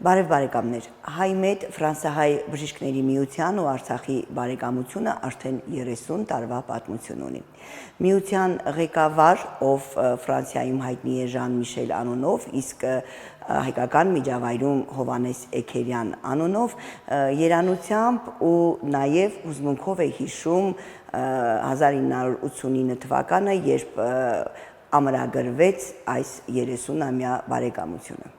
Բարև բարեկամներ, հայ-մեծ ֆրանսահայ բժիշկների միության ու Արցախի բարեկամությունը արդեն 30 տարվա պատմություն ունի։ Միության ղեկավար, ով Ֆրանսիայում հայտնի է Ժան-Միշել անունով, իսկ հայկական միջավայրում Հովհաննես Էքերյան անունով, երանությամբ ու նաև հուզմունքով է հիշում 1989 թվականը, երբ ամրագրվեց այս 30-ամյա բարեկամությունը։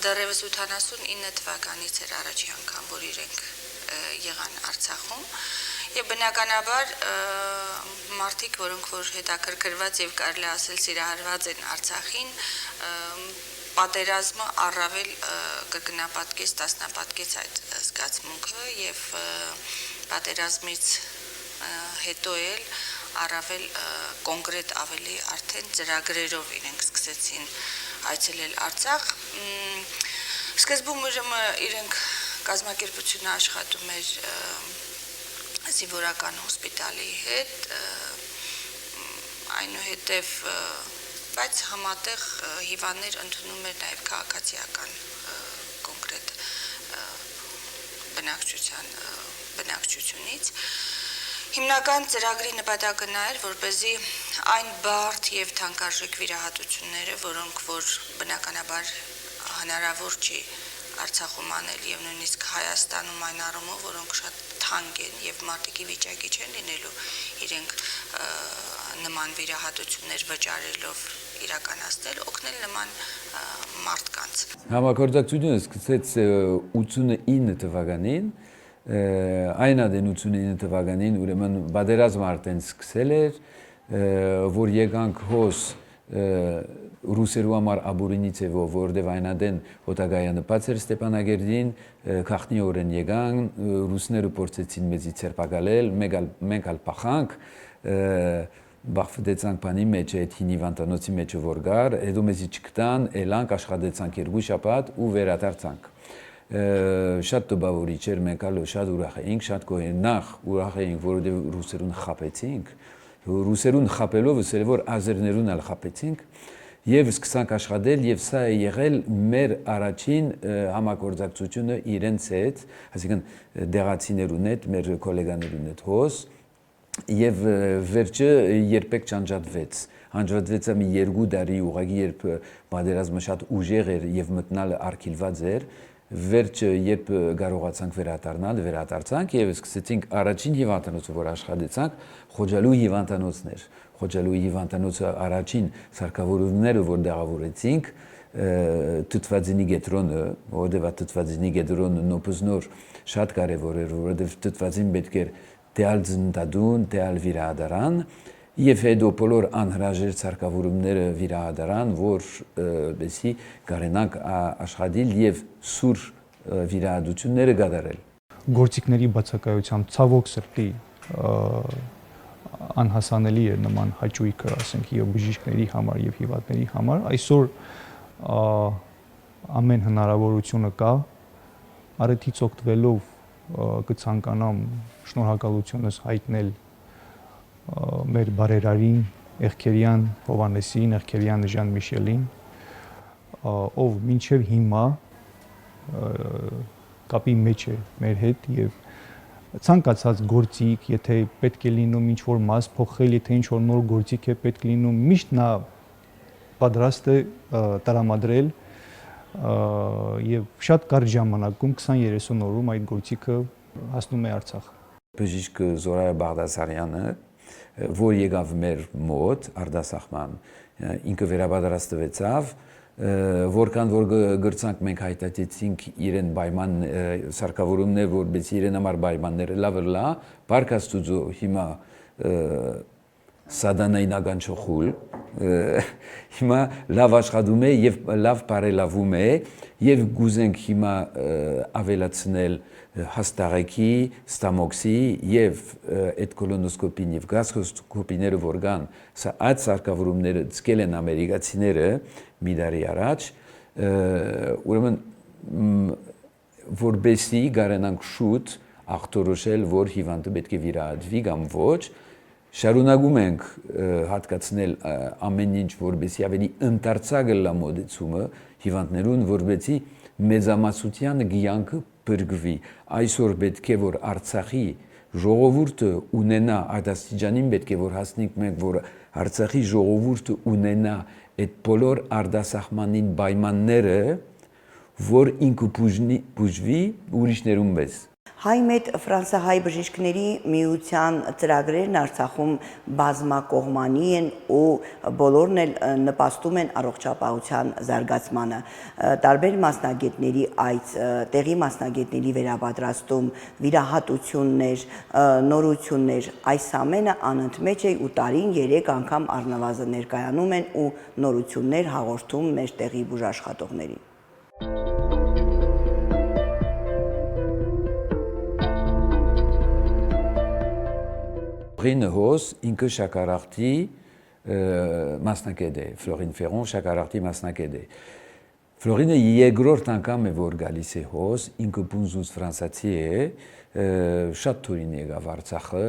Դեռևս 89 թվականից էր առաջի անգամ, որ իրենք եղան Արցախում եւ բնականաբար մարդիկ, որոնք որ հետաքրքրված եւ կարելի ասել սիրահարված են Արցախին, պատերազմը առավել կգնապատկեց, տասնապատկեց այդ զգացմունքը եւ պատերազմից հետո էլ առավել կոնկրետ ավելի արդեն ծրագրերով իրենք սկսեցին այցելել Արցախ։ Սկզբում իրենք կազմակերպությունը աշխատում էր զինվորական հոսպիտալի հետ, այնուհետև բայց համատեղ հիվանդներ ընդունում էր նաև քաղաքացիական կոնկրետ բնակչությունից։ Հիմնական ծրագրի նպատակը նա էր, որպեսզի այն բարդ եւ թանկարժեք վիրահատությունները, որոնք որ բնականաբար հնարավոր չի Արցախում անել եւ նույնիսկ Հայաստանում այն առումով, որոնք շատ թանկ են եւ մարդիկի վիճակի չեն լինելու իրենք նման վիրահատություններ վճարելով իրականացնել, օգնել նման մարդկանց։ Համագործակցությունը սկսեց 89 թվականին Այն ադեն 89 թվականին ուրեմն բادرազմ արդեն սկսել էր, որ եկանք հոս ռուսերու համար աբուրինիցևով, որտեվ այն ադեն հոտագայանպած էր Ստեփանագերդին, քախնիորեն եկան, ռուսները փորձեցին մեզի ցերպակալել, մենք ալ փախանք, բախվեցանք բանի մեջ այդ հինիվանտանոցի մեջ որ գար, հետո մեզի չկտան, էլանք աշխատեցանք երկու շաբաթ ու վերադարձանք։ Շատ տպավորիչ էր, մենք ալ շատ ուրախ էինք, շատ նախ ուրախ էինք, որովհետև ռուսերուն խաբեցինք, ռուսերուն խաբելով ըսել որ ազերներուն ալ խաբեցինք եւ սկսանք աշխատել եւ սա է եղել մեր առաջին համագործակցությունը իրենց հետ, այսինքն դեղացիներուն հետ, մեր գոլեգաներուն հետ հոս եւ վերջը երբեք չանջատվեց։ Անջատվեց մի 2 տարի ուղղակի երբ բادرազմը շատ ուժեղ էր եւ մտնալ արկիլված էր Վերջը երբ կարողացանք վերադարձանք եւ սկսեցինք առաջին հիվանդանոցը, որ աշխատեցանք, Խոջալու հիվանդանոցներ։ Խոջալու հիվանդանոցը առաջին սարքավորումները, որ դեղավորեցինք, Թթվաձինի գետրոնը, որովհետեւ Թթվաձինի գետրոնը նոպզնոր շատ կարեւոր էր, որովհետեւ Թթվաձին պետք էր դեալ ծննդադուն, դեալ վիրահատարան Եվ հետո բոլոր անհրաժեշտ սարքավորումները վիրահատարան, որ բեսի կարենանք աշխատել եւ սուր վիրահատությունները կատարել։ Գործիքների բացակայությամբ ցավոք սրտի անհասանելի էր նման հաճույքը, ասենք, եւ բժիշկների համար եւ հիվանդների համար։ Այսօր ամեն հնարավորությունը կա, առիթից օգտվելով կցանկանամ շնորհակալությունս հայտնել մեր բարերարին Էղքերյան Հովհաննեսին, Էղքերյան Ժան Միշելին, ով մինչև հիմա կապի մեջ է մեր հետ եւ ցանկացած գործիք, եթե պետք է լինում ինչ-որ մաս փոխել, եթե ինչ-որ նոր գործիք է պետք լինում, միշտ նա պատրաստ է տրամադրել եւ շատ կարճ ժամանակում 20-30 օրում այդ գործիքը հասնում է Արցախ։ Բժիշկ Զորայա Բաղդասարյանը, որ եկավ մեր մոտ արտասահման, ինքը վերապատրաստվեցավ, որքան որ գրծանք մենք հայտարարեցինք իրեն պայման սարքավորումներ, որպես իրեն համար պայմանները լավը, Փառք Աստուծո հիմա սադանայնական չխուլ, հիմա լավ աշխատում է եւ լավ բարելավում է եւ գուզենք հիմա ավելացնել հաստաղեկի, ստամոքսի եւ այդ կոլոնոսկոպին եւ գաստրոսկոպիները որ կան, սա այդ սարքավորումները ցկել են ամերիկացիները մի տարի առաջ, ուրեմն որբեսի գարենանք շուտ ախտորոշել, որ հիվանդը պետք է վիրահատվի կամ ոչ, շարունակում ենք հատկացնել ամեն ինչ, որբեսի ավելի ընդարձակ լա մոդեցումը հիվանդներուն, որբեսի մեծամասնության կյանքը բրգվի։ Այսօր պետք է որ Արցախի ժողովուրդը ունենա, այդ աստիճանին պետք է որ հասնենք մենք, որ Արցախի ժողովուրդը ունենա այդ բոլոր արտասահմանին պայմանները, որ ինքը բուժվի ուրիշներուն պես։ Հայմետ ֆրանսահայ բժիշկների միության ծրագրերն Արցախում բազմակողմանի են ու բոլորն էլ նպաստում են առողջապահության զարգացմանը։ Տարբեր մասնագետների այց, տեղի մասնագետների վերապատրաստում, վիրահատություններ, նորություններ, այս ամենը անընդմեջ է ու տարին 3 անգամ առնվազն ներկայանում են ու նորություններ հաղորդում մեր տեղի բուժաշխատողներին։ Ֆլորին Հոս ինքը շաքարախտի մասնակետ է, Ֆլորին Ֆերոն շաքարախտի մասնակետ է։ Ֆլորինը երկրորդ անգամ է որ գալիս է Հոս, ինքը բունզուս ֆրանսացի է, շատ թուրին եկավ Արցախը,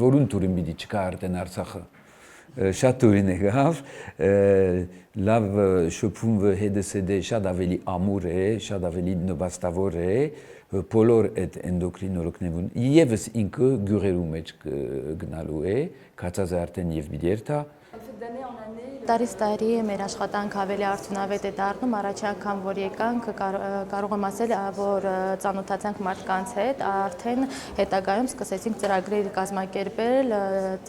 որուն թուրին պիտի չկա արդեն Արցախը, շատ թուրին եկավ, լավ շփումը հետս է շատ ավելի ամուր է, շատ ավելի նպաստավոր է, բոլոր այդ էնդոկրինոլոգներուն եւս ինքը գյուղերու մեջ գնալու է, կացած արդեն եւ միդերտա Տարից տարի մեր աշխատանք ավելի արդյունավետ է դառնում, առաջի անգամ որ եկանք կարող եմ ասել, որ ծանոթացանք մարդկանց հետ, արդեն հետագայում սկսեցինք ծրագրեր կազմակերպել,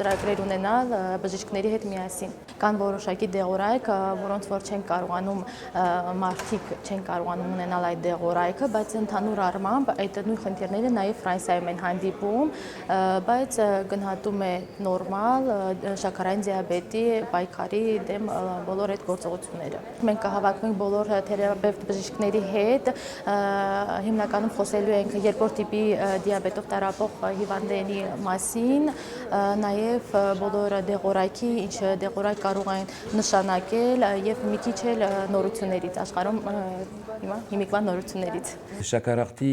ծրագրեր ունենալ բժիշկների հետ միասին։ Կան որոշակի դեղորայք, որոնց որ չեն կարողանում մարդիկ չեն կարողանում ունենալ այդ դեղորայքը, բայց ընդհանուր առմամբ այդ նույն խնդիրները նաև Ֆրանսիայում են հանդիպում, բայց գնահատում է նորմալ շաքարային դիաբետի, պայքարի դեմ բոլոր այդ գործողությունները։ Մենք կհավաքվենք բոլոր թերապևտ բժիշկների հետ, հիմնականում խոսելու ենք երկրորդ տիպի դիաբետով տառապող հիվանդների մասին, նաև բոլոր դեղորայքի, ինչ դեղորայք կարող են նշանակել եւ մի քիչ էլ նորություններից աշխարհում հիմիկվա նորություններից։ Շաքարախտի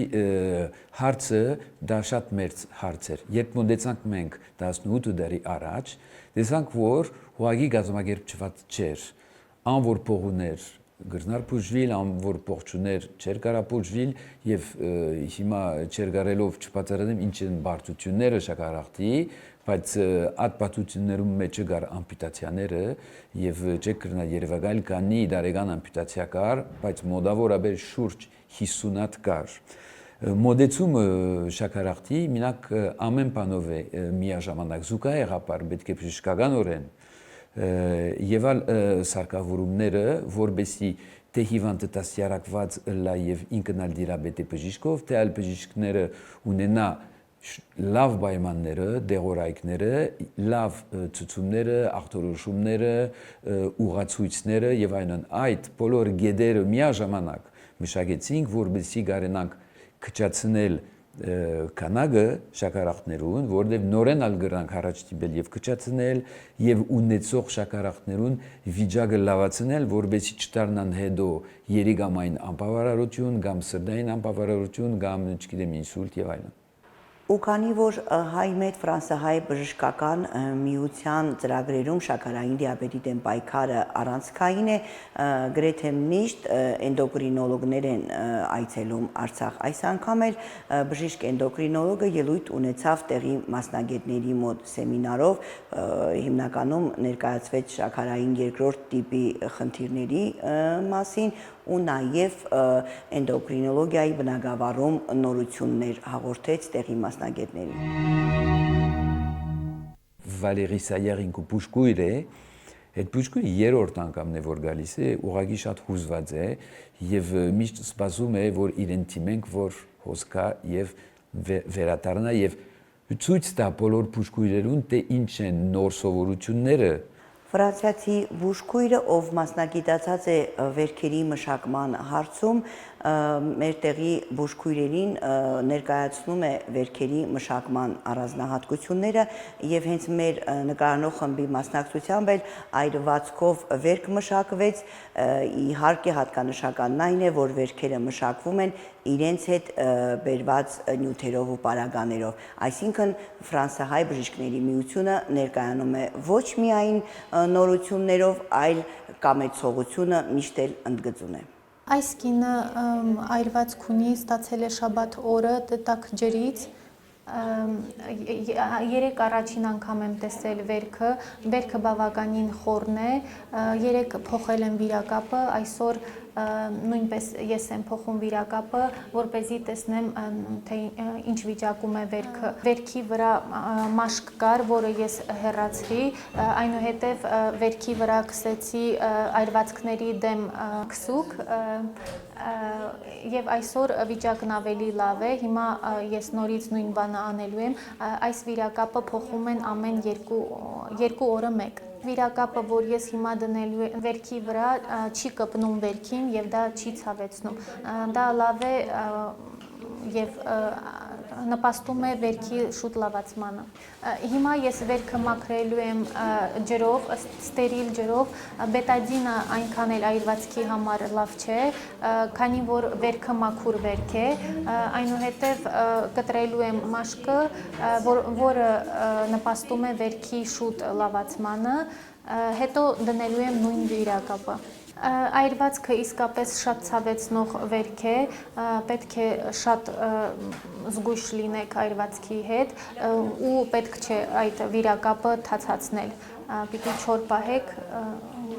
հարցը դա շատ մեծ հարց էր։ Երբ մոտեցանք մենք 18 տարի առաջ, տեսանք որ հուագի գազամագերբչված չէր, անոր փողուներ գրնար բուժվել, անոր փողջուներ չեր կարա բուժվել եւ հիմա չեր կարելով չբացառեմ ինչ են բարդությունները շաքարախտի, բայց այդ բարդություններում մեջ կար ամպուտացիաները եւ չեք կրնա երևակայել կանի դարեգան ամպուտացիա կար, բայց մոդավորաբեր շուրջ 50-ատ կար։ Մոդեցումը շաքարախտի մինակ ամեն բանով է միաժամանակ զուգահեռաբար պետք է բժշկականորեն եւ ալ սարքավորումները որբեսի թե հիվանդը դաստիարակված լա եւ ինքնալ դիաբետի բժիշկով թե այլ բժիշկները ունենա լավ պայմանները, դեղորայքները, լավ ցուցումները, ախտորոշումները, ուղացույցները եւ այլն այդ բոլոր գեդերը միաժամանակ մշակեցինք որբեսի գարենանք քչացնել քանակը շաքարախտներուն, որովհետև նորեն ալ գրանք առաջ տիպել եւ կճացնել եւ ունեցող շաքարախտներուն վիճակը լավացնել, որովհետեւ չդառնան հետո երիգամային անբավարարություն, կամ սրտային անբավարարություն, կամ չգիտեմ ինսուլտ եւ այլն։ Ու քանի որ հայ մեծ ֆրանսահայ բժշկական միության ծրագրերում շաքարային դիաբետի դեմ պայքարը առանցքային է, գրեթե միշտ էնդոկրինոլոգներ են այցելում Արցախ։ Այս անգամ էլ բժիշկ էնդոկրինոլոգը ելույթ ունեցավ տեղի մասնագետների մոտ սեմինարով, հիմնականում ներկայացվեց շաքարային երկրորդ տիպի խնդիրների մասին ու նաև էնդոկրինոլոգիայի բնագավառում նորություններ հաղորդեց տեղի մասնագետներին։ Վալերի Սայարինկու բուժքույր է, այդ բուժքույրը երրորդ անգամն է որ գալիս է, ուղղակի շատ հուզված է եւ միշտ սպասում է որ իրեն թիմենք որ հոսքա եւ վերադառնա եւ ցույց տա բոլոր բուժքույրերուն թե ինչ են նոր սովորությունները։ Ֆրանսիացի բուժքույրը, ով մասնագիտացած է վերքերի մշակման հարցում, մեր տեղի բուժքույրերին ներկայացնում է վերքերի մշակման առանձնահատկությունները եւ հենց մեր նկարանող խմբի մասնակցությամբ էլ այրվածքով վերք մշակվեց, իհարկե հատկանշականն այն է, որ վերքերը մշակվում են իրենց հետ բերված նյութերով ու պարագաներով, այսինքն ֆրանսահայ բժիշկների միությունը ներկայանում է ոչ միայն նորություններով, այլ կամեցողությունը միշտ էլ ընդգծում է։ Այս կինը այրվածք ունի, ստացել է շաբաթ օրը տտակ ջրից, երեք առաջին անգամ եմ տեսել վերքը բավականին խորն է, երեք փոխել եմ վիրակապը, այսօր նույնպես ես եմ փոխում վիրակապը, որպեսզի տեսնեմ թե ինչ վիճակում է վերքը։ Վերքի վրա մաշկ կար, որը ես հեռացրի, այնուհետև վերքի վրա քսեցի այրվածքների դեմ քսուկ եւ այսօր վիճակն ավելի լավ է։ Հիմա ես նորից նույն բանը անելու եմ։ Այս վիրակապը փոխում են ամեն երկու օրը մեկ։ Վիրակապը, որ ես հիմա դնելու եմ վերքի վրա, չի կպնում վերքին եւ դա չի ցավեցնում։ Դա լավ է եւ նպաստում է վերքի շուտ լավացմանը։ Հիմա ես վերքը մաքրելու եմ ջրով, ստերիլ ջրով, բետադինը այնքան էլ այրվածքի համար լավ չէ, քանի որ վերքը մաքուր վերք է, այնուհետև կտրելու եմ մաշկը, որը նպաստում է վերքի շուտ լավացմանը, հետո դնելու եմ նույն վիրակապը։ Այրվածքը իսկապես շատ ցավեցնող վերք է, պետք է շատ զգույշ լինեք այրվածքի հետ ու պետք չէ այդ վիրակապը թացացնել, պիտի չոր պահեք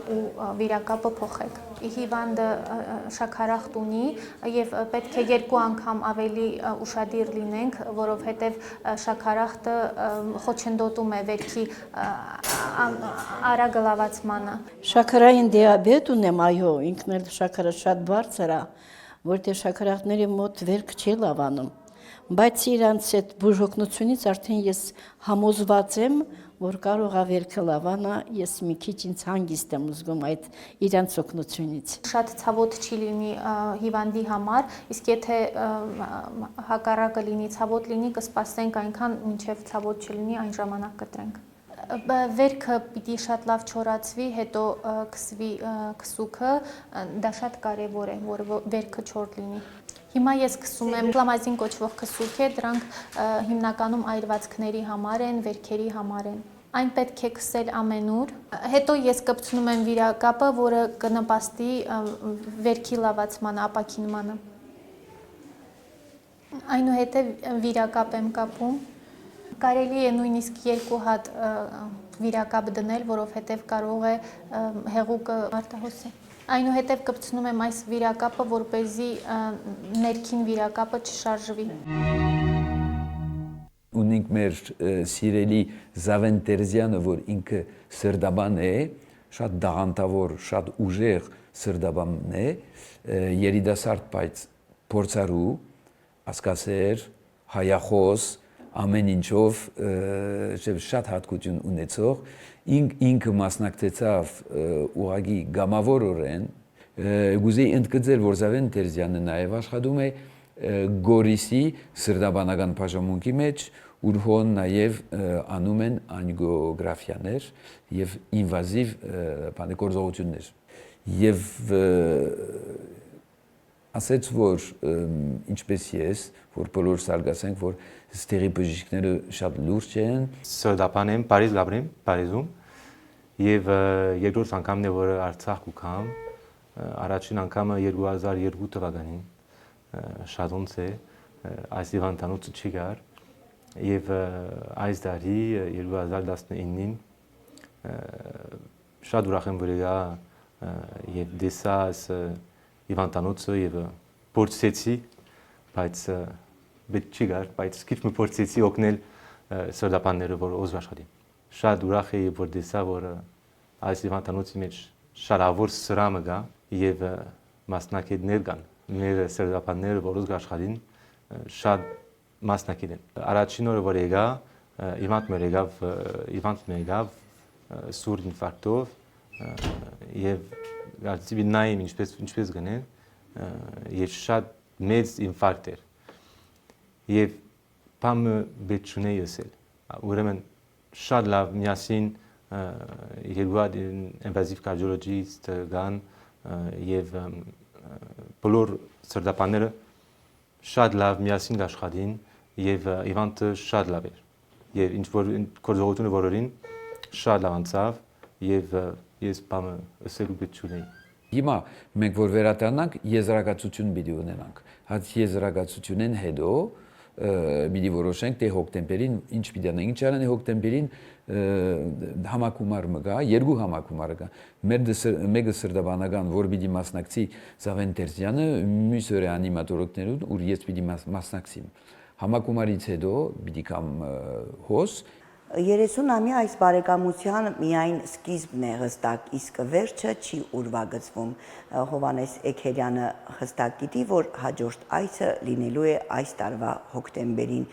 ու վիրակապը փոխեք։ Հիվանդը շաքարախտ ունի եւ պետք է 2 անգամ ավելի ուշադիր լինենք, որովհետեւ շաքարախտը խոչընդոտում է վերքի արագ լավացմանը։ Շաքարային դիաբետ ունեմ, այո, ինքն էլ շաքարը շատ բարձր է, որտեղ շաքարախտների մոտ վերք չի լավանում, բայց իրանց այդ բուժօգնությունից արդեն ես համոզված եմ, որ կարող է վերքը լավանա, ես մի քիչ ինձ հանգիստ եմ զգում այդ իրանց օգնությունից։ Շատ ցավոտ չի լինի հիվանդի համար, իսկ եթե հակառակը լինի, ցավոտ լինի, կսպասենք այնքան, մինչև ցավոտ չլինի, այն ժամանակ կտրենք։ Վերքը պիտի շատ լավ չորացվի, հետո քսվի քսուկը, դա շատ կարևոր է, որ վերքը չոր լինի։ Հիմա ես քսում եմ կլամազին կոչվող քսուկ է, դրանք հիմնականում այրվածքների համար են, վերքերի համար են։ Այն պետք է քսել ամենուր։ Հետո ես կպցնում եմ վիրակապը, որը կնպաստի վերքի լավացմանը, ապաքինմանը։ Այնուհետև վիրակապ եմ կապում։ Կարելի է նույնիսկ 2 հատ վիրակապ դնել, որովհետև կարող է հեղուկը արտահոսի։ Այնուհետև կպցնում եմ այս վիրակապը, որպեսզի ներքին վիրակապը չշարժվի։ Ունենք մեր սիրելի Զավեն Տերզյանը, որ ինքը սրդաբան է, շատ դաղանտավոր, շատ ուժեղ սրդաբան է, երիտասարդ բայց փորձառու, ասկասեր, հայախոս, ամեն ինչով շատ հատկություն ունեցող, ինքը մասնակցեցավ ուղղակի գամավորորեն, գուզեի ընդգծել, որ Զավեն Տերզյանը նաև աշխատում է Գորիսի սրդաբանական բաժանմունքի մեջ, ուր հոն նաև անում են անգիոգրաֆիաներ եւ ինվազիվ գործողություններ։ Եվ ասեց, որ ինչպես ես, որ բոլորս արգասենք, որ ստեղի բժիշկները շատ լուրջ են։ Սրդապան եմ Փարիզ Գաբրեմ, Փարիզում եւ երկրորդ անգամն է որ Արցախ կգամ, առաջին անգամը 2002 թվականին շատ ոնց է այս հիվանդանոցը չի գար եւ այս տարի 2019-ին շատ ուրախ եմ որ եկա եւ դեսա հիվանդանոցը եւ փորձեցի, բայց պետք չի գար, բայց քիչ մի փորձեցի օգնել սրդապանները որ օզ աշխատին։ Շատ ուրախ եմ որ դեսա որ այս հիվանդանոցի մեջ շարավոր սրամը կա եւ մասնակիցներ կան։ Մեր սրդապանները որ օզ աշխատին շատ մասնակից են։ Առաջին օրը որ եկա հիվանդ մը եկավ սուրտ ինֆարկտով եւ գալցի նայեմ ինչպես գնեն եւ շատ մեծ ինֆարկտ էր եւ բամը բեչունե եսել ուրեմն շատ լավ միասին երկու ինվազիվ կարդիոլոգիստ կան եւ բոլոր սրդապանները շատ լավ միասին աշխատին եւ հիվանդը շատ լավ էր եւ ինչ որ գործողությունը որին շատ լավ անցավ եւ ես բամը ըսելու պետք չունեի։ Հիմա մենք որ վերադառնանք եզրակացություն պիտի ունենանք։ Հաց եզրակացությունեն հետո պիտի որոշենք թե հոկտեմբերին ինչ պիտի անենք։ Ինչ արան հոկտեմբերին համակումար մգա, երկու համակումար կա։ Մեկը սրդաբանական, որ պիտի մասնակցի Զավեն Տերզյանը, մյուսը անիմատորոգներուն, ուր ես պիտի մասնակցեմ։ Համակումարից հետո պիտի կամ հոս 30-ամյա այս բարեկամության միայն սկիզբն է հստակ, իսկ վերջը չի ուրվագծվում։ Հովհաննես Էքերյանը հստակ գիտի, որ հաջորդ այցը լինելու է այս տարվա հոկտեմբերին։